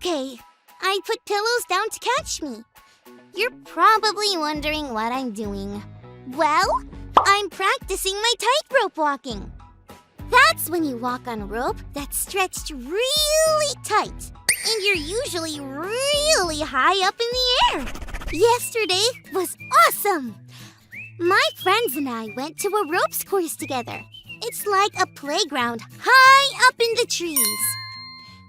Okay, I put pillows down to catch me. You're probably wondering what I'm doing. Well, I'm practicing my tightrope walking. That's when you walk on a rope that's stretched really tight, and you're usually really high up in the air. Yesterday was awesome! My friends and I went to a ropes course together. It's like a playground high up in the trees.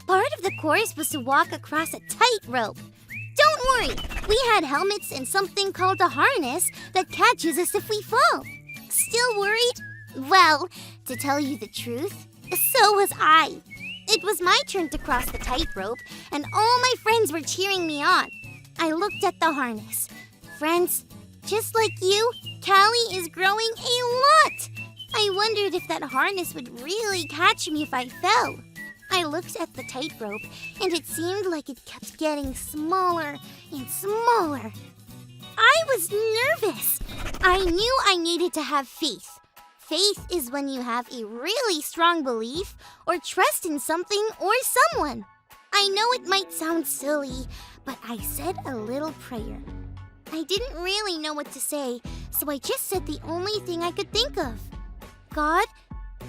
Part of the course was to walk across a tightrope. Don't worry, we had helmets and something called a harness that catches us if we fall. Still worried? Well, to tell you the truth, so was I. It was my turn to cross the tightrope, and all my friends were cheering me on. I looked at the harness. Friends, just like you, Callie is growing a lot. I wondered if that harness would really catch me if I fell. I looked at the tightrope, and it seemed like it kept getting smaller and smaller. I was nervous. I knew I needed to have faith. Faith is when you have a really strong belief or trust in something or someone. I know it might sound silly, but I said a little prayer. I didn't really know what to say, so I just said the only thing I could think of. God,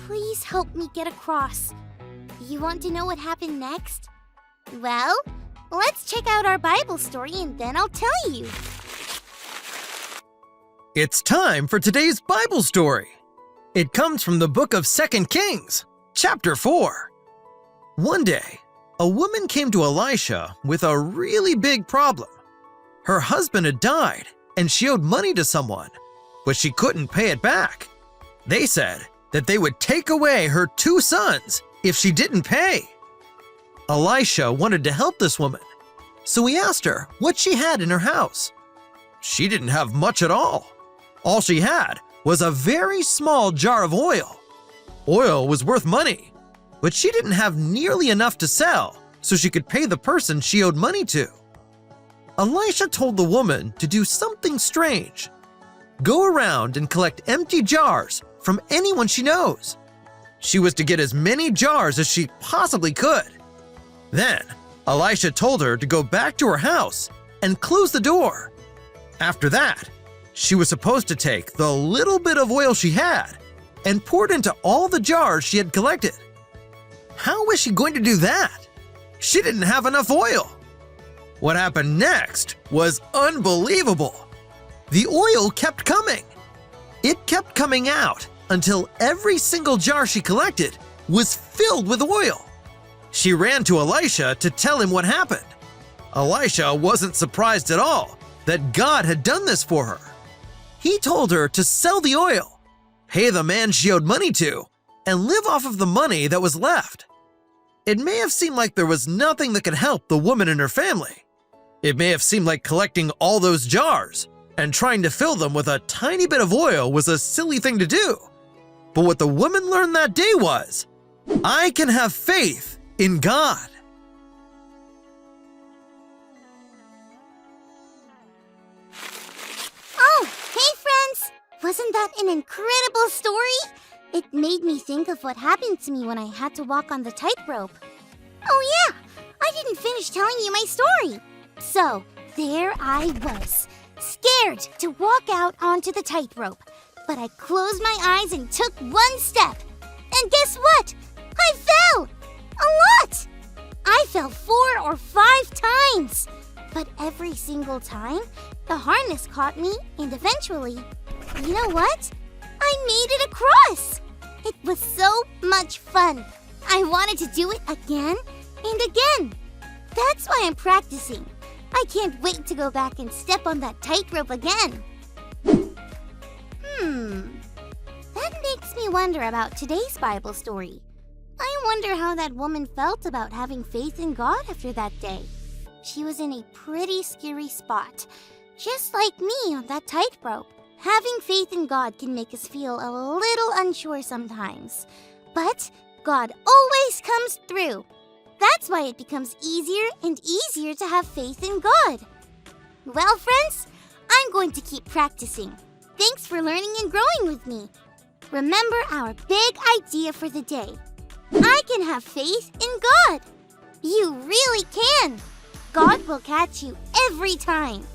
please help me get across. You want to know what happened next? Well, let's check out our Bible story and then I'll tell you. It's time for today's Bible story. It comes from the book of 2 Kings, chapter 4. One day, a woman came to Elisha with a really big problem. Her husband had died and she owed money to someone, but she couldn't pay it back. They said that they would take away her 2 sons if she didn't pay. Elisha wanted to help this woman, so he asked her what she had in her house. She didn't have much at all. All she had was a very small jar of oil. Oil was worth money, but she didn't have nearly enough to sell so she could pay the person she owed money to. Elisha told the woman to do something strange. Go around and collect empty jars from anyone she knows. She was to get as many jars as she possibly could. Then, Elisha told her to go back to her house and close the door. After that, she was supposed to take the little bit of oil she had and pour it into all the jars she had collected. How was she going to do that? She didn't have enough oil. What happened next was unbelievable. The oil kept coming. It kept coming out until every single jar she collected was filled with oil. She ran to Elisha to tell him what happened. Elisha wasn't surprised at all that God had done this for her. He told her to sell the oil, pay the man she owed money to, and live off of the money that was left. It may have seemed like there was nothing that could help the woman and her family. It may have seemed like collecting all those jars and trying to fill them with a tiny bit of oil was a silly thing to do. But what the woman learned that day was, I can have faith in God. Oh, hey friends! Wasn't that an incredible story? It made me think of what happened to me when I had to walk on the tightrope. Oh yeah, I didn't finish telling you my story. So, there I was, scared to walk out onto the tightrope. But I closed my eyes and took one step. And guess what? I fell! A lot! I fell 4 or 5 times. But every single time, the harness caught me and eventually, you know what? I made it across! It was so much fun. I wanted to do it again and again. That's why I'm practicing. I can't wait to go back and step on that tightrope again. That makes me wonder about today's Bible story. I wonder how that woman felt about having faith in God after that day. She was in a pretty scary spot, just like me on that tightrope. Having faith in God can make us feel a little unsure sometimes, but God always comes through. That's why it becomes easier and easier to have faith in God. Well, friends, I'm going to keep practicing. Thanks for learning and growing with me. Remember our big idea for the day. I can have faith in God. You really can! God will catch you every time.